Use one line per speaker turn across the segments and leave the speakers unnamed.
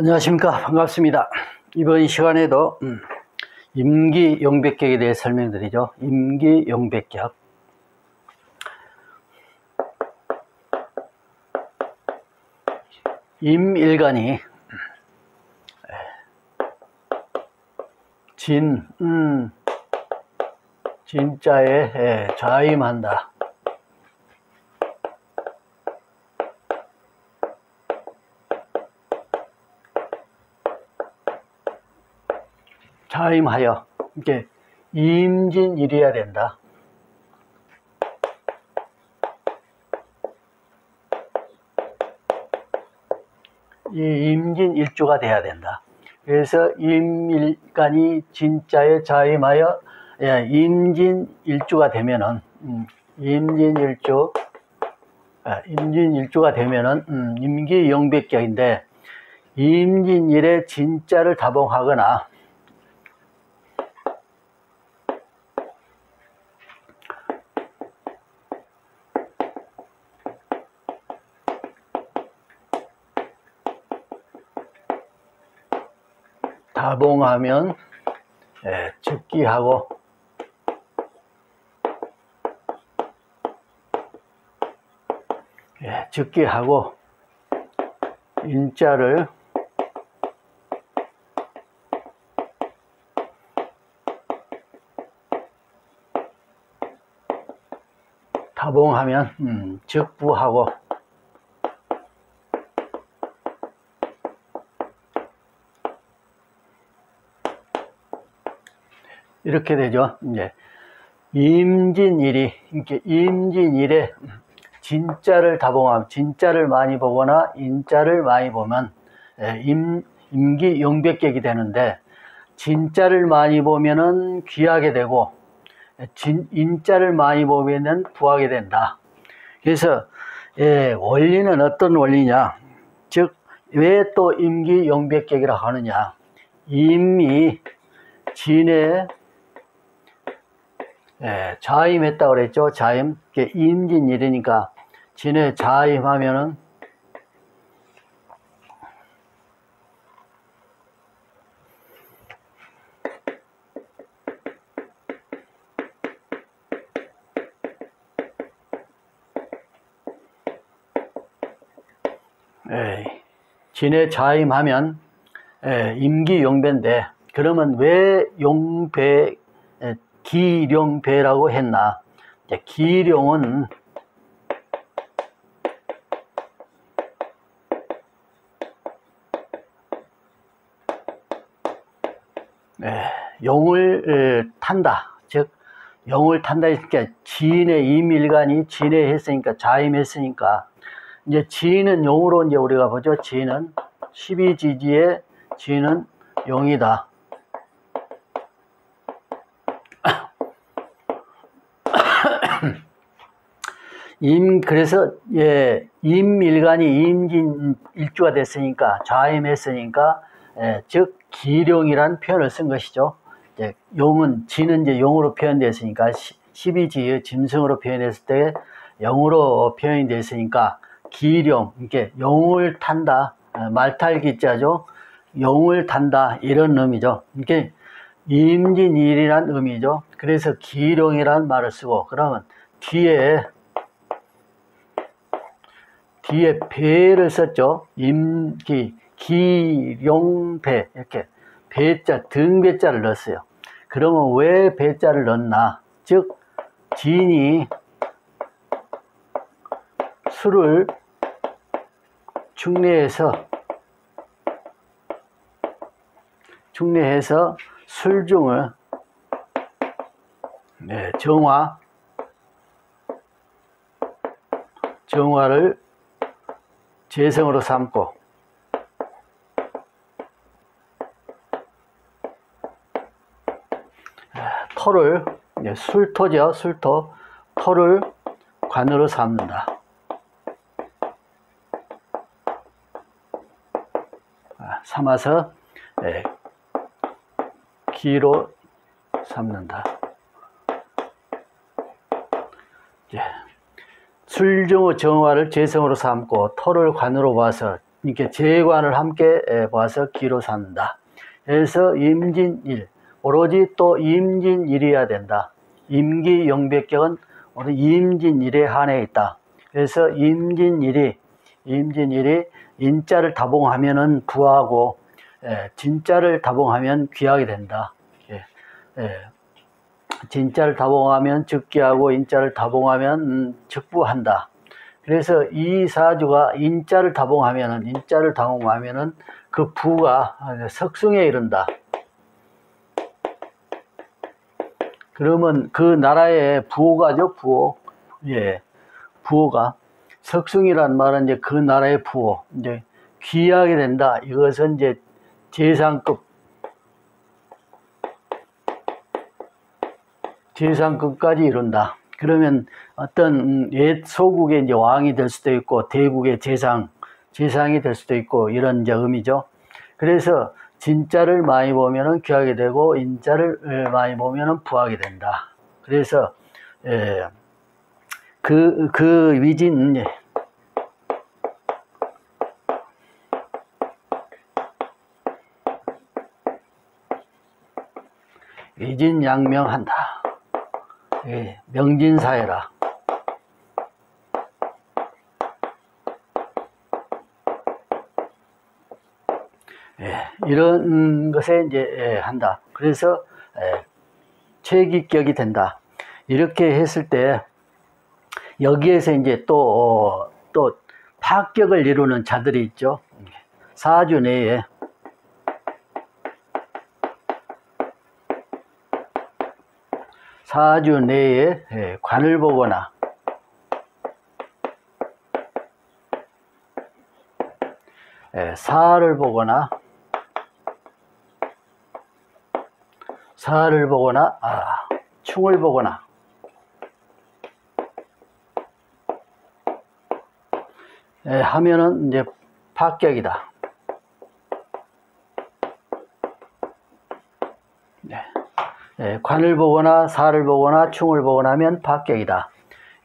안녕하십니까. 반갑습니다. 이번 시간에도 임기용백격에 대해 설명드리죠. 임기용백격. 임일간이 진자에 자임한다. 자임하여 이게 임진일이어야 된다. 이 임진일주가 돼야 된다. 그래서 임일간이 진자에 자임하여 임진일주가 되면은 임진일주가 되면은 임기용백격인데, 임진일에 진자를 다봉하거나 다봉하면 즉기하고 즉기하고 인자를 다봉하면 즉부하고 이렇게 되죠. 이제 임진일이, 이렇게 임진일에 진자를 다봉하면, 진자를 많이 보거나 인자를 많이 보면 임기용백격이 되는데, 진자를 많이 보면은 귀하게 되고 인자를 많이 보면은 부하게 된다. 그래서 원리는 어떤 원리냐, 즉 왜 또 임기용백격이라고 하느냐, 임이 진에 자임했다고 그랬죠. 자임. 임진일이니까 진에 자임하면은 진에 자임하면 임기용배인데, 그러면 왜 용배 기룡배라고 했나? 기룡은 용을 탄다. 즉 용을 탄다 했으니까 진의 임일간이 진에 했으니까 자임했으니까, 이제 진은 용으로 이제 우리가 보죠. 진은 12지지의 진은 용이다. 그래서 임일간이 임진일주가 됐으니까, 자임했으니까 즉 기룡이란 표현을 쓴 것이죠. 용은, 진은 이제 용으로 표현됐으니까, 12지의 짐승으로 표현했을 때 용으로 표현이 됐으니까 기룡, 이렇게 용을 탄다, 말탈기자죠. 용을 탄다, 이런 의미죠. 이게 임진일이란 의미죠. 그래서 기룡이란 말을 쓰고, 그러면 뒤에 배를 썼죠. 기룡배, 이렇게 배자, 등배자를 넣었어요. 그러면 왜 배자를 넣었나? 즉 진이 술을 중례해서 술중을 정화를 재성으로 삼고, 토를, 술토죠. 술토. 토를 관으로 삼는다. 삼아서 기로 삼는다. 술중의 정화를 재성으로 삼고 토를 관으로 봐서 이렇게 재관을 함께 봐서 기로 산다. 그래서 임진일, 오로지 또 임진일이어야 된다. 임기 영백격은 오늘 임진일에 한해 있다. 그래서 임진일이 인자를 다봉하면은 부하고 진자를 다봉하면 귀하게 된다. 진자를 다봉하면 즉귀하고 인자를 다봉하면 즉부한다. 그래서 이 사주가 인자를 다봉하면은 그 부가 석승에 이른다. 그러면 그 나라의 부호가죠, 부호. 부호가 석승이란 말은 이제 그 나라의 부호, 이제 귀하게 된다. 이것은 이제 재상급까지 이룬다. 그러면 어떤 옛 소국의 이제 왕이 될 수도 있고 대국의 재상이 될 수도 있고 이런 이제 의미죠. 그래서 진자를 많이 보면은 귀하게 되고 인자를 많이 보면은 부하게 된다. 그래서 그 위진 위진양명한다. 명진사회라. 이런 것에 이제 한다. 그래서 최기격이 된다. 이렇게 했을 때 여기에서 이제 또 파격을 이루는 자들이 있죠. 사주 내에 관을 보거나 사를 보거나 충을 보거나 하면은 이제 파격이다. 관을 보거나 사를 보거나 충을 보거나 하면 파격이다.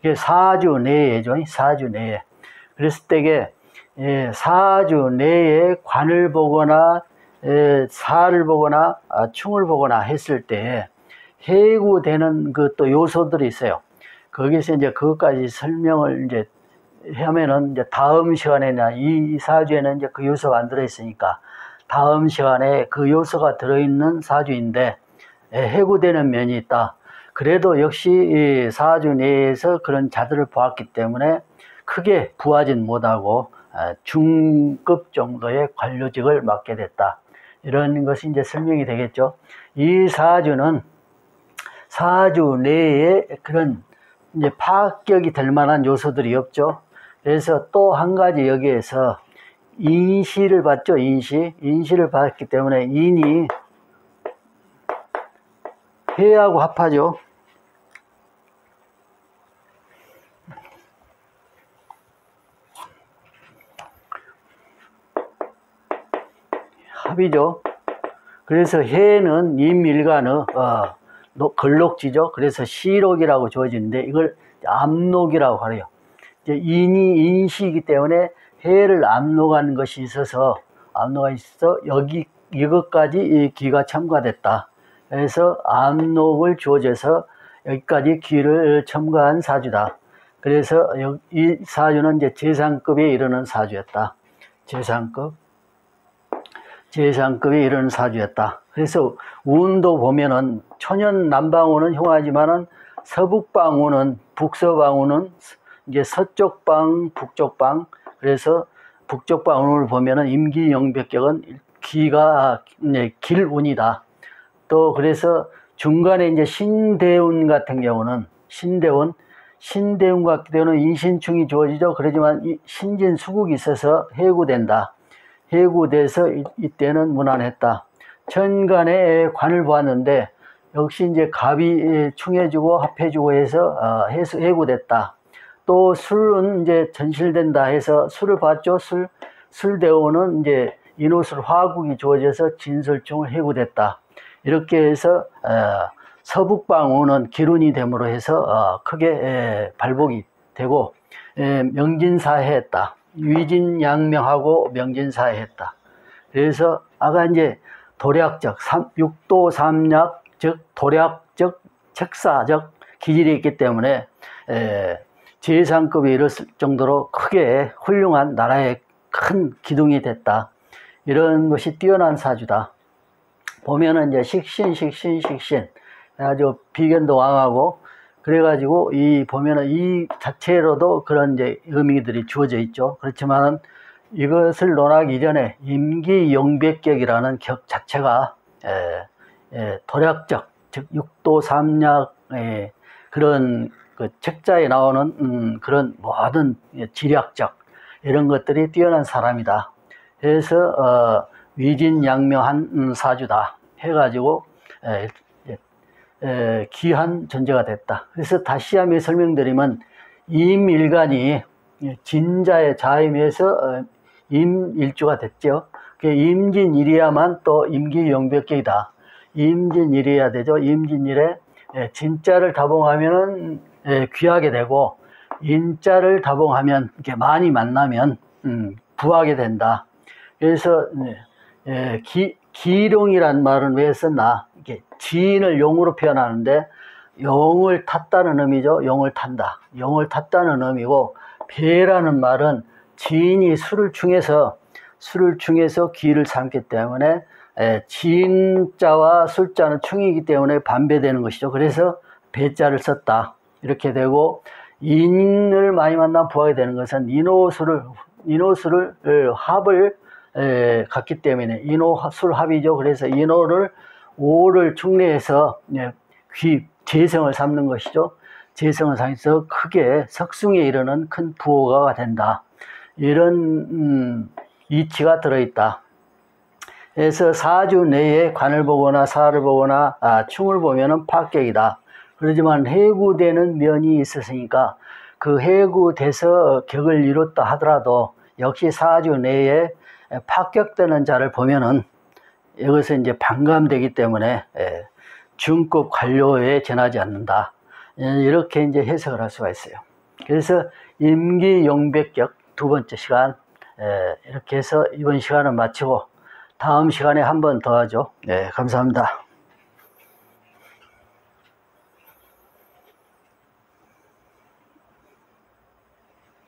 이게 사주 내에죠. 사주 내에. 그랬을 때에 사주 내에 관을 보거나 사를 보거나 충을 보거나 했을 때 해구되는 그 또 요소들이 있어요. 거기서 이제 그것까지 설명을 이제 하면은 이제 다음 시간에나 이 사주에는 이제 그 요소가 안 들어있으니까 다음 시간에 그 요소가 들어있는 사주인데 해구되는 면이 있다. 그래도 역시 이 사주 내에서 그런 자들을 보았기 때문에 크게 부하진 못하고 중급 정도의 관료직을 맡게 됐다. 이런 것이 이제 설명이 되겠죠. 이 사주는 사주 내에 그런 이제 파격이 될 만한 요소들이 없죠. 그래서 또 한 가지 여기에서 인시를 봤죠. 인시를 봤기 때문에 인이 해하고 합하죠. 합이죠. 그래서 해는 임일간의 걸록지죠. 그래서 시록이라고 주어지는데 이걸 압록이라고 하래요. 이제 인이 인시이기 때문에 해를 압록한 것이 있어서 여기 이것까지 기가 첨가됐다. 그래서 압록을 주어져서 여기까지 기를 첨가한 사주다. 그래서 이 사주는 이제 재상급에 이르는 사주였다. 재상급에 이르는 사주였다. 그래서 운도 보면은 천연 남방운은 흉하지만은 서북방운은 북서방운은 이제 서쪽방, 북쪽방. 그래서 북쪽방운을 보면은 임기영백격은 기가 길운이다. 또 그래서 중간에 이제 신대운 같은 경우는 신대운 같은 경우는 인신충이 주어지죠. 그러지만 이 신진수국이 있어서 해구된다. 해구돼서 이때는 무난했다. 천간에 관을 보았는데 역시 이제 갑이 충해주고 합해주고 해서 해구됐다. 또 술은 이제 전실된다 해서 술을 봤죠. 술대오는 이제 인호술 화국이 주어져서 진술충을 해구됐다. 이렇게 해서 서북방우는 기운이 됨으로 해서 크게 발복이 되고 명진사해했다. 위진양명하고 명진사에 했다. 그래서 아까 이제 도략적, 육도 삼약, 즉 도략적, 책사적 기질이 있기 때문에 제상급에 이르을 정도로 크게 훌륭한 나라의 큰 기둥이 됐다. 이런 것이 뛰어난 사주다. 보면은 이제 식신 아주 비견도 왕하고 그래가지고 이 보면은 이 자체로도 그런 이제 의미들이 주어져 있죠. 그렇지만은 이것을 논하기 이전에 임기용백격이라는 격 자체가 도략적, 즉 육도 삼약의 그런 그 책자에 나오는 그런 모든 지략적 이런 것들이 뛰어난 사람이다. 그래서 위진양명한 사주다 해가지고 귀한 존재가 됐다. 그래서 다시 한번 설명드리면 임일간이 진자의 자임에서 임일주가 됐죠. 임진일이야만 또 임기용백격이다. 임진일이어야 되죠. 임진일에 진자를 다봉하면은 귀하게 되고 인자를 다봉하면 이렇게 많이 만나면 부하게 된다. 그래서 기룡이란 말은 왜 썼나? 이게 지인을 용으로 표현하는데 용을 탔다는 의미죠. 용을 탄다. 용을 탔다는 의미고 배라는 말은 지인이 술을 충해서 기를 삼기 때문에 지인자와 술자는 충이기 때문에 반배되는 것이죠. 그래서 배자를 썼다. 이렇게 되고 인을 많이 만나면 부하게 되는 것은 인호술을 합을 갖기 때문에 인호술 합이죠. 그래서 인호를 오를 충내해서 재성을 삼는 것이죠. 재성을 삼아서 크게 석승에 이르는 큰 부호가 된다. 이런 이치가 들어있다. 그래서 사주 내에 관을 보거나 사를 보거나 충을 보면은 파격이다. 그러지만 해구되는 면이 있었으니까 그 해구돼서 격을 이뤘다 하더라도 역시 사주 내에 파격되는 자를 보면은 여기서 이제 반감되기 때문에 중급 관료에 전하지 않는다. 이렇게 이제 해석을 할 수가 있어요. 그래서 임기용백격 두 번째 시간 이렇게 해서 이번 시간은 마치고 다음 시간에 한 번 더 하죠. 감사합니다.